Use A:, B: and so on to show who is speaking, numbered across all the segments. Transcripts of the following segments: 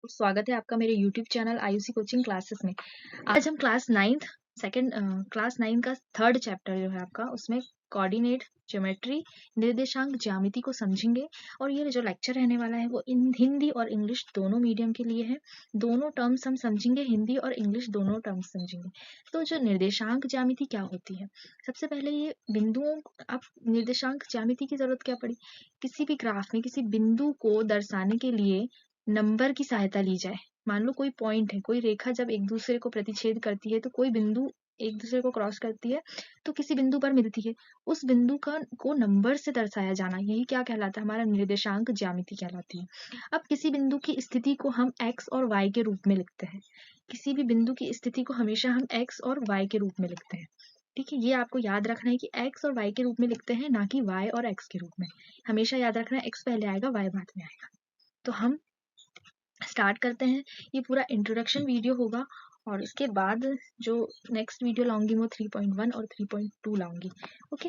A: स्वागत है आपका मेरे YouTube channel Ayushi coaching classes में। आज हम क्लास 9 का थर्ड चैप्टर जो है आपका, उसमें कोऑर्डिनेट ज्योमेट्री निर्देशांक ज्यामिति को समझेंगे। और ये जो लेक्चर रहने वाला है वो हिंदी और इंग्लिश दोनों मीडियम के लिए है। दोनों टर्म्स हम समझेंगे, हिंदी और इंग्लिश दोनों टर्म्स समझेंगे। तो जो निर्देशांक ज्यामिति क्या होती है, सबसे पहले ये बिंदुओं, अब निर्देशांक ज्यामिति की जरूरत क्या पड़ी, किसी भी ग्राफ में किसी बिंदु को दर्शाने के लिए नंबर की सहायता ली जाए। मान लो कोई पॉइंट है, कोई रेखा जब एक दूसरे को प्रतिच्छेद करती है, तो कोई बिंदु एक दूसरे को क्रॉस करती है तो किसी बिंदु पर मिलती है, उस बिंदु को नंबर से दर्शाया जाना, यही क्या कहलाता है, हमारा निर्देशांक ज्यामिति कहलाती है। अब किसी बिंदु की स्थिति को हम x और y के रूप में लिखते हैं। किसी भी बिंदु की स्थिति को हमेशा हम x और y के रूप में लिखते हैं। ठीक है, ये आपको याद रखना है कि x और y के रूप में लिखते हैं, ना कि y और x के रूप में। हमेशा याद रखना है x पहले आएगा, y बाद में आएगा। तो हम स्टार्ट करते हैं। ये पूरा इंट्रोडक्शन वीडियो होगा और इसके बाद जो नेक्स्ट वीडियो लाऊंगी वो 3.1 और 3.2 लाऊंगी। ओके,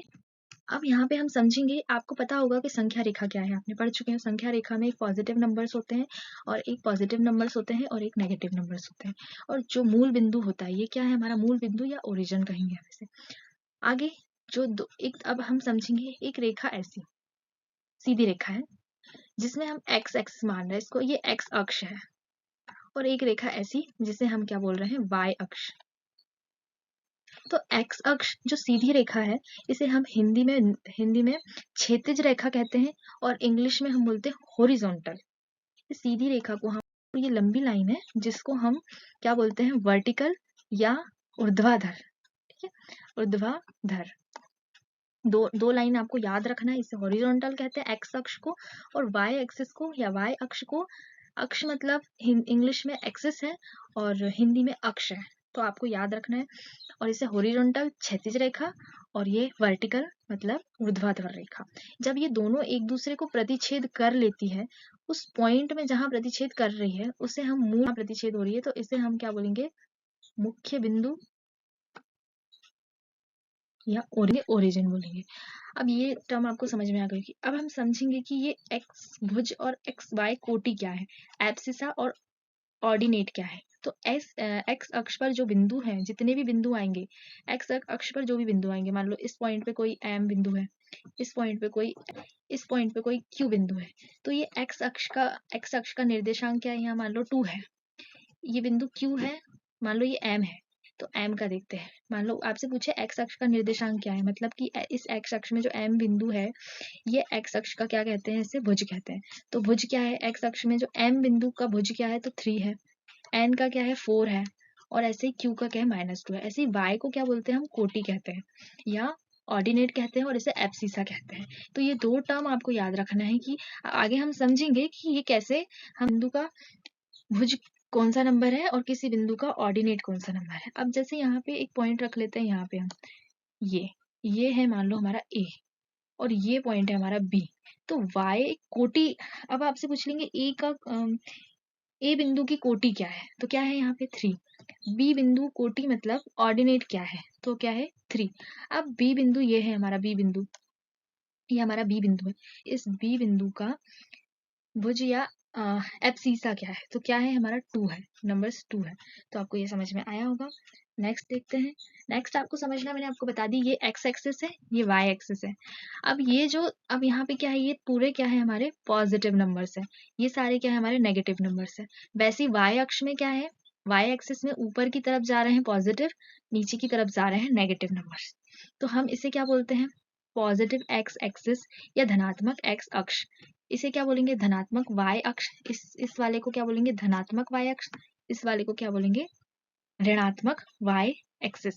A: अब यहाँ पे हम समझेंगे। आपको पता होगा कि संख्या रेखा क्या है, आपने पढ़ चुके हैं। संख्या रेखा में एक पॉजिटिव नंबर्स होते हैं और एक पॉजिटिव नंबर्स होते हैं और एक नेगेटिव नंबर्स होते हैं। और जो मूल बिंदु होता है, ये क्या है, हमारा मूल बिंदु या ओरिजिन कहेंगे वैसे। आगे जो अब हम समझेंगे एक रेखा ऐसी सीधी रेखा है जिसमें हम एक्स एक्स मान रहे हैं इसको, ये एक्स अक्ष है। और एक रेखा ऐसी जिसे हम क्या बोल रहे हैं, वाई अक्ष। तो एक्स अक्ष जो सीधी रेखा है, इसे हम हिंदी में क्षैतिज रेखा कहते हैं और इंग्लिश में हम बोलते हैं हॉरिजॉन्टल। सीधी रेखा को हम, ये लंबी लाइन है जिसको हम क्या बोलते हैं, वर्टिकल या ऊर्ध्वाधर। ठीक है, ऊर्ध्वाधर। दो लाइन आपको याद रखना है। इसे हॉरिजॉन्टल कहते हैं एक्स अक्ष को, और वाई एक्सिस को या वाई अक्ष को, अक्ष मतलब इंग्लिश में एक्सिस है और हिंदी में अक्ष है, तो आपको याद रखना है। और इसे हॉरिजॉन्टल क्षैतिज रेखा और ये वर्टिकल मतलब ऊर्ध्वाधर रेखा। जब ये दोनों एक दूसरे को प्रतिच्छेद कर लेती है, उस पॉइंट में जहां प्रतिच्छेद कर रही है उसे हम मूल प्रतिच्छेद हो रही है, तो इसे हम क्या बोलेंगे, मुख्य बिंदु या ओरिजिन बोलेंगे। अब ये टर्म आपको समझ में आ गई कि अब हम समझेंगे कि ये एक्स भुज और एक्स वाई कोटि क्या है, एब्सिसा और ऑर्डिनेट क्या है। तो एक्स अक्ष पर जो बिंदु हैं, जितने भी बिंदु आएंगे, एक्स अक्ष पर जो भी बिंदु आएंगे, मान लो इस पॉइंट पे कोई एम बिंदु है, इस पॉइंट पे कोई क्यू बिंदु है, तो ये एक्स अक्ष का निर्देशांक क्या है, यहाँ मान लो 2 है। ये बिंदु क्यू है, मान लो ये एम है, तो एम का देखते हैं। मान लो आपसे पूछे एक्स अक्ष का निर्देशांक क्या है, मतलब कि इस एक्स अक्ष में जो एम बिंदु है, ये एक्स अक्ष का क्या कहते हैं, इसे भुज कहते हैं। तो भुज क्या है, एक्स अक्ष में जो एम बिंदु का भुज क्या है, तो 3 है। एन का क्या है, 4 है। और ऐसे ही क्यू का क्या है, -2 है। ऐसे ही वाई को क्या बोलते हैं, हम कोटि कहते हैं या ऑर्डिनेट कहते हैं और इसे एब्सिसा कहते हैं। तो ये दो टर्म आपको याद रखना है कि आगे हम समझेंगे कि ये कैसे हम बिंदु का भुज कौन सा नंबर है और किसी बिंदु का ऑर्डिनेट कौन सा नंबर है। अब जैसे यहाँ पे एक पॉइंट रख लेते हैं, यहाँ पे हम ये है मान लो हमारा ए और ये पॉइंट है हमारा बी। तो वाई कोटि, अब आपसे पूछ लेंगे ए बिंदु की कोटि क्या है, तो क्या है यहाँ पे 3। बी बिंदु कोटि मतलब ऑर्डिनेट क्या है, तो क्या है 3। अब बी बिंदु ये है हमारा बी बिंदु, ये हमारा बी बिंदु है। इस बी बिंदु का भुज या एब्सिसा क्या है, तो क्या है हमारा 2 है, नंबर्स 2 है। तो आपको ये समझ में आया होगा। नेक्स्ट देखते हैं। नेक्स्ट आपको समझना, मैंने आपको बता दी, ये एक्स एक्सिस है, ये वाई एक्सिस है। अब यहाँ पे क्या है, ये पूरे क्या है, हमारे पॉजिटिव नंबर्स है, ये सारे क्या है, हमारे नेगेटिव नंबर्स है। वैसे वाई अक्ष में क्या है, वाई एक्सिस में ऊपर की तरफ जा रहे हैं पॉजिटिव, नीचे की तरफ जा रहे हैं नेगेटिव नंबर्स। तो हम इसे क्या बोलते हैं, पॉजिटिव एक्स एक्सिस या धनात्मक एक्स अक्ष। इसे क्या बोलेंगे, धनात्मक वाई अक्ष। इस वाले को क्या बोलेंगे, धनात्मक वाई अक्ष। इस वाले को क्या बोलेंगे, ऋणात्मक वाई एक्सिस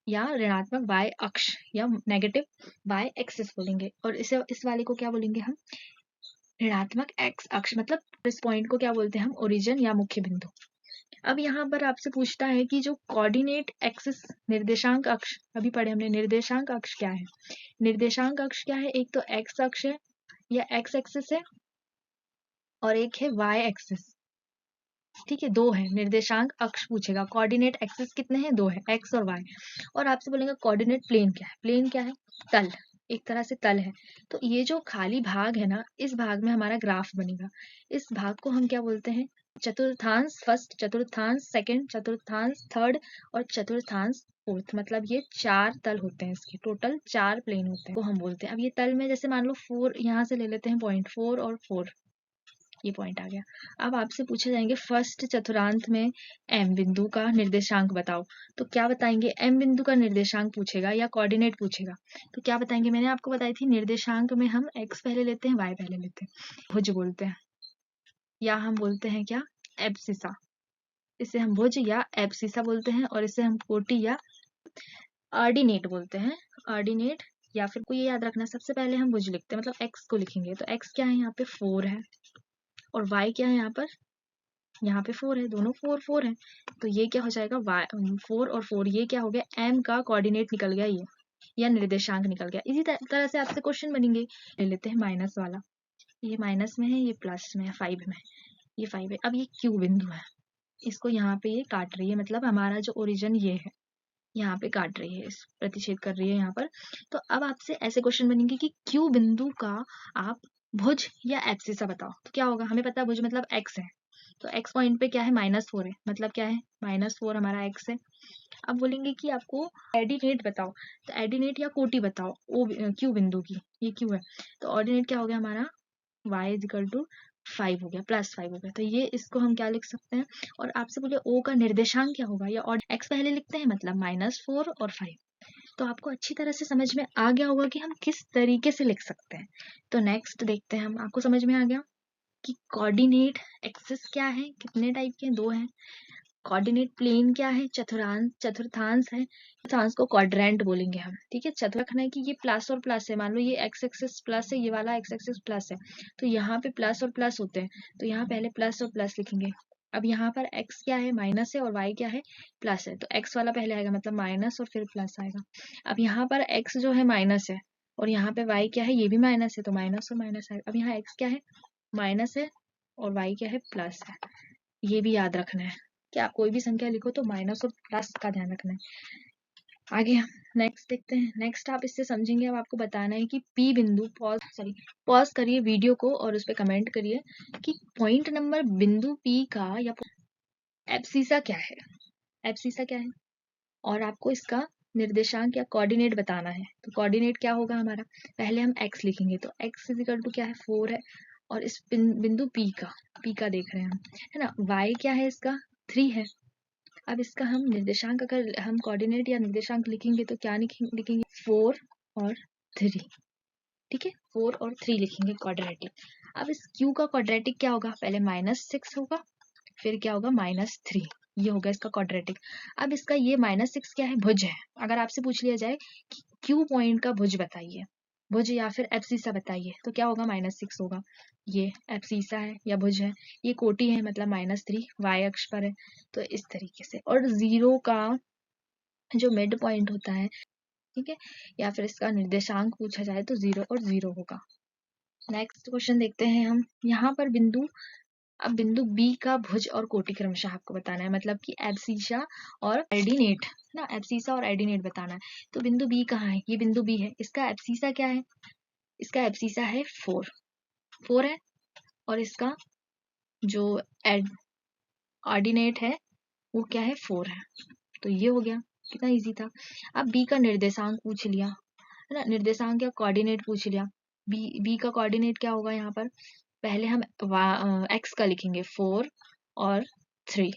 A: या ऋणात्मक वाई अक्ष या नेगेटिव वाई एक्सिस बोलेंगे। और इस वाले को क्या बोलेंगे हम, ऋणात्मक एक्स अक्ष। मतलब इस पॉइंट को क्या बोलते हैं हम, ओरिजिन या मुख्य बिंदु। अब यहाँ पर आपसे पूछता है कि जो कोऑर्डिनेट एक्सिस निर्देशांक अक्ष, अभी पढ़े हमने, निर्देशांक अक्ष क्या है। निर्देशांक अक्ष क्या है, एक तो एक्स अक्ष है या एक्स एक्सिस है और एक है वाई एक्सिस। ठीक है, 2 है निर्देशांक अक्ष पूछेगा। कोऑर्डिनेट एक्सिस कितने हैं, 2 है, एक्स और वाई। और आपसे बोलेंगे कोऑर्डिनेट प्लेन क्या है। प्लेन क्या है, तल, एक तरह से तल है। तो ये जो खाली भाग है ना, इस भाग में हमारा ग्राफ बनेगा। इस भाग को हम क्या बोलते हैं, चतुर्थांश फर्स्ट, चतुर्थांश सेकंड, चतुर्थांश थर्ड और चतुर्थांश फोर्थ, मतलब ये 4 तल होते हैं, इसके टोटल 4 प्लेन होते हैं, वो हम बोलते हैं। अब ये तल में जैसे मान लो 4 यहाँ से ले लेते हैं पॉइंट, 4 और 4, ये पॉइंट आ गया। अब आपसे पूछे जाएंगे फर्स्ट चतुर्थांश में एम बिंदु का निर्देशांक बताओ, तो क्या बताएंगे? एम बिंदु का निर्देशांक पूछेगा या कोऑर्डिनेट पूछेगा, तो क्या बताएंगे? मैंने आपको बताई थी निर्देशांक में हम एक्स पहले लेते हैं, वाई पहले लेते हैं, भुज बोलते हैं, या हम बोलते हैं क्या? एब्सिसा। इसे हम भुज या एब्सिसा बोलते हैं, और इसे हम कोटि या ऑर्डिनेट बोलते हैं, ऑर्डिनेट। या फिर को ये याद रखना, सबसे पहले हम भुज लिखते हैं, मतलब एक्स को लिखेंगे, तो एक्स क्या है यहाँ पे? 4 है, और वाई क्या है यहाँ पर? यहाँ पे 4 है, दोनों 4 4 है, तो ये क्या हो जाएगा? 4 और 4, ये क्या हो गया? एम का कोऑर्डिनेट निकल गया ये, या निर्देशांक निकल गया। इसी तरह से आपसे क्वेश्चन बनेंगे। ले लेते हैं माइनस वाला, ये माइनस में है, ये प्लस में है, 5 में, ये 5 है। अब ये क्यू बिंदु है, इसको यहाँ पे ये काट रही है, मतलब हमारा जो ओरिजिन ये है, यहाँ पे काट रही है, इस प्रतिच्छेद कर रही है यहाँ पर। तो अब आपसे ऐसे क्वेश्चन बनेंगे कि क्यू बिंदु का आप भुज या एब्सिसा बताओ, तो क्या होगा? हमें पता है भुज मतलब एक्स है, तो एक्स पॉइंट पे क्या है? -4 है, मतलब क्या है? -4 हमारा एक्स है। अब बोलेंगे कि आपको एडिनेट बताओ, तो एडिनेट या कोटि बताओ ओ क्यू बिंदु की, ये क्यू है, तो ऑर्डिनेट क्या हो गया हमारा? y इजिकल टू 5 हो गया, +5 हो गया, तो ये इसको हम क्या लिख सकते हैं? और आपसे बोले ओ का निर्देशांक क्या होगा, या एक्स पहले लिखते हैं, मतलब -4 और 5। तो आपको अच्छी तरह से समझ में आ गया होगा कि हम किस तरीके से लिख सकते हैं। तो नेक्स्ट देखते हैं हम, आपको समझ में आ गया कि कोऑर्डिनेट एक्सिस क्या है, कितने टाइप के हैं? 2 हैं। कोऑर्डिनेट प्लेन क्या है? चतुर्थांश है, चतुर्थांश को क्वाड्रेंट बोलेंगे हम, ठीक है। चतुर्थ रखना है कि ये प्लस और प्लस है, मान लो ये एक्स एक्सिस प्लस है, ये वाला एक्स एक्सिस प्लस है, तो यहाँ पे प्लस और प्लस होते हैं, तो यहाँ पहले प्लस और प्लस लिखेंगे। अब यहाँ पर x क्या है? माइनस है, और y क्या है? प्लस है, तो x वाला पहले आएगा, मतलब माइनस और फिर प्लस आएगा। अब यहाँ पर x जो है माइनस है, और यहाँ पे y क्या है? ये भी माइनस है, तो माइनस और माइनस आएगा। अब यहाँ x क्या है? माइनस है, और y क्या है? प्लस है। ये भी याद रखना है कि आप कोई भी संख्या लिखो तो माइनस और प्लस का ध्यान रखना है। आगे नेक्स्ट देखते हैं। नेक्स्ट आप इससे समझेंगे, अब आपको बताना है कि पी बिंदु, पॉज करिए वीडियो को और उस पर कमेंट करिए कि पॉइंट नंबर बिंदु पी का या एब्सिसा क्या है, एब्सिसा क्या है, और आपको इसका निर्देशांक या कोऑर्डिनेट बताना है। तो कोऑर्डिनेट क्या होगा हमारा? पहले हम x लिखेंगे, तो x इजिकल टू क्या है? 4 है, और इस बिंदु P का देख रहे हैं हम, है ना। y क्या है इसका? 3 है। अब इसका हम निर्देशांक, अगर हम कोऑर्डिनेट या निर्देशांक लिखेंगे तो क्या लिखेंगे? 4 और 3, ठीक है, 4 और 3 लिखेंगे क्वाड्रेटिक। अब इस q का क्वाड्रेटिक क्या होगा? पहले -6 होगा, फिर क्या होगा? -3, ये होगा इसका क्वाड्रेटिक। अब इसका ये -6 क्या है? भुज है। अगर आपसे पूछ लिया जाए कि क्यू पॉइंट का भुज बताइए, भुज या फिर एब्सिसा बताइए, तो क्या होगा? -6 होगा। ये एब्सिसा है या भुज है, ये कोटि है, मतलब -3 y अक्ष पर है, तो इस तरीके से। और 0 का जो मिड पॉइंट होता है, ठीक है, या फिर इसका निर्देशांक पूछा जाए तो 0 और 0 होगा। नेक्स्ट क्वेश्चन देखते हैं हम। यहाँ पर अब बिंदु बी का भुज और कोटि क्रमशः आपको बताना है, मतलब कि एब्सिसा और एडिनेट, ना, एब्सिसा और एडिनेट बताना है। तो बिंदु बी कहाँ है? ये बिंदु बी है, इसका एब्सिसा क्या है? इसका एब्सिसा है 4 है, और इसका जो ऑर्डिनेट है वो क्या है? 4 है। तो ये हो गया, कितना इजी था। अब बी का निर्देशांक पूछ लिया, है ना, निर्देशांक या कोऑर्डिनेट पूछ लिया। बी का कोऑर्डिनेट क्या होगा? यहाँ पर पहले हम एक्स का लिखेंगे 4 और 3,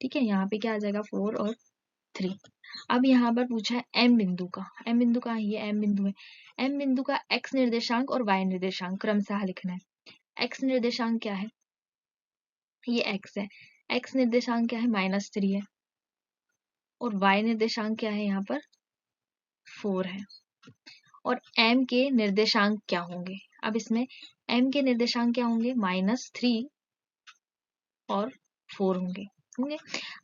A: ठीक है, यहाँ पे क्या आ जाएगा? 4 और 3। अब यहाँ पर पूछा है एम बिंदु का, एम बिंदु का ये एम बिंदु है, एम बिंदु का एक्स निर्देशांक और वाई निर्देशांक क्रमशः लिखना है। एक्स निर्देशांक क्या है? ये एक्स है, एक्स निर्देशांक क्या है? -3 है, और वाई निर्देशांक क्या है? यहाँ पर 4 है। और m के निर्देशांक क्या होंगे? अब इसमें m के निर्देशांक क्या होंगे? -3 और 4 होंगे।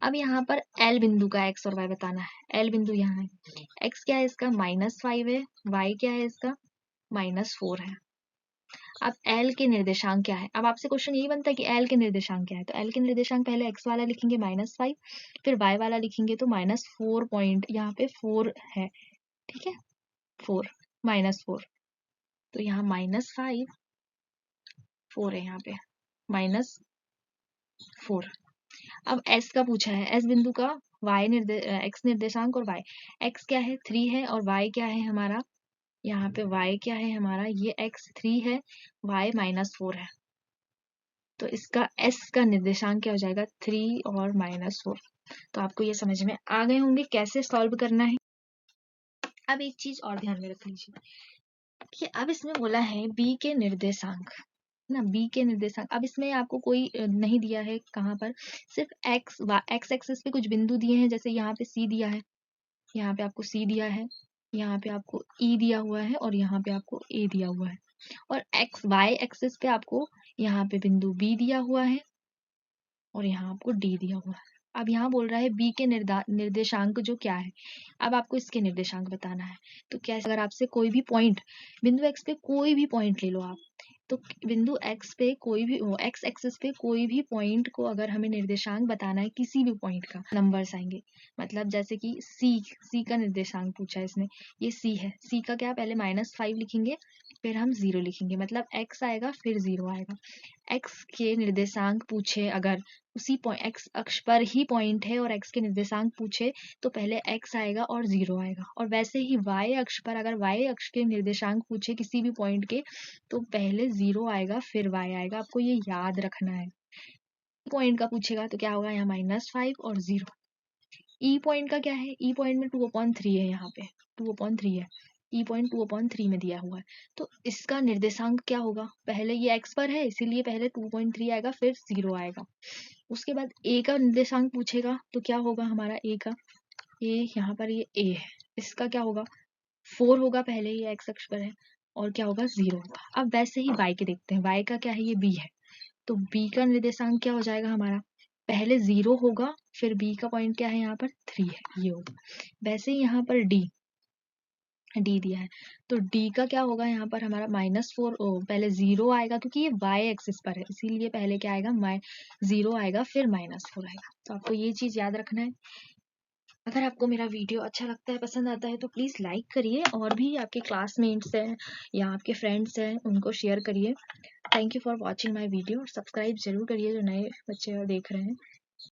A: अब यहाँ पर L बिंदु का x और y बताना है। L बिंदु यहाँ है, x क्या है इसका? -5 है, y क्या है इसका? -4 है। अब L के निर्देशांक क्या है? अब आपसे क्वेश्चन यही बनता है कि L के निर्देशांक क्या है, तो L के निर्देशांक पहले x वाला लिखेंगे -5, फिर y वाला लिखेंगे तो -4 पॉइंट, यहाँ पे 4 है, ठीक है, 4 -4, तो यहाँ -5 4 है यहाँ पे, -4। अब s का पूछा है, s बिंदु का x निर्देशांक और y, x क्या है 3 है और y क्या है हमारा, यहाँ पे y क्या है हमारा, ये x 3 है, y -4 है। तो इसका s का निर्देशांक क्या हो जाएगा 3 और -4। तो आपको ये समझ में आ गए होंगे कैसे सॉल्व करना है। अब एक चीज और ध्यान में रख लीजिए कि अब इसमें बोला है b के निर्देशांक ना, b के निर्देशांक। अब इसमें आपको कोई नहीं दिया है कहाँ पर, सिर्फ x एक्सिस पे कुछ बिंदु दिए हैं, जैसे यहाँ पे c दिया है, यहाँ पे आपको c दिया है, यहाँ पे आपको e दिया हुआ है और यहाँ पे आपको a दिया हुआ है, और y एक्सिस पे आपको यहाँ पे बिंदु b दिया हुआ है और यहाँ आपको d दिया हुआ है। अब यहाँ बोल रहा है b के निर्देशांक जो क्या है, अब आपको इसके निर्देशांक बताना है। तो कैसे, अगर आपसे कोई भी पॉइंट बिंदु x पे कोई भी पॉइंट ले लो आप, तो बिंदु x पे कोई भी x एक्सिस पे कोई भी पॉइंट को अगर हमें निर्देशांक बताना है, किसी भी पॉइंट का नंबर्स आएंगे, मतलब जैसे कि c का निर्देशांक पूछा है इसने, ये c है, c का क्या, पहले -5 लिखेंगे फिर हम 0 लिखेंगे, मतलब x आएगा फिर 0 आएगा। x के निर्देशांक पूछे अगर, उसी x अक्ष पर ही पॉइंट है और x के निर्देशांक पूछे तो पहले x आएगा और 0 आएगा, और वैसे ही y अक्ष पर अगर y अक्ष के निर्देशांक पूछे किसी भी पॉइंट के तो पहले 0 आएगा फिर y आएगा। आपको ये याद रखना है। पॉइंट का पूछेगा तो क्या होगा, यहाँ -5 और 0। ई पॉइंट का क्या है, ई पॉइंट में 2/3 है, यहाँ पे 2/3 है, ई पॉइंट 2/3 में दिया हुआ है। तो इसका निर्देशांक क्या होगा, पहले ये x पर है इसीलिए पहले 2/3 आएगा फिर 0 आएगा। उसके बाद a का निर्देशांक पूछेगा तो क्या होगा हमारा a का, a यहाँ पर ये a है, इसका क्या होगा 4 होगा, पहले ये x अक्ष पर है, और क्या होगा 0 होगा। अब वैसे ही y के देखते हैं, y का क्या है, ये b है, तो b का निर्देशांक क्या हो जाएगा हमारा, पहले 0 होगा फिर b का पॉइंट क्या है यहाँ पर 3 है, ये होगा। वैसे ही यहाँ पर d दिया है, तो d का क्या होगा यहाँ पर हमारा -4, पहले 0 आएगा क्योंकि ये y एक्सिस पर है इसीलिए पहले क्या आएगा 0 आएगा फिर -4 आएगा। तो आपको ये चीज याद रखना है। अगर आपको मेरा वीडियो अच्छा लगता है, पसंद आता है, तो प्लीज़ लाइक करिए, और भी आपके क्लासमेट्स हैं या आपके फ्रेंड्स हैं उनको शेयर करिए। Thank you for watching my video. Subscribe जरूर करिए जो नए बच्चे देख रहे हैं।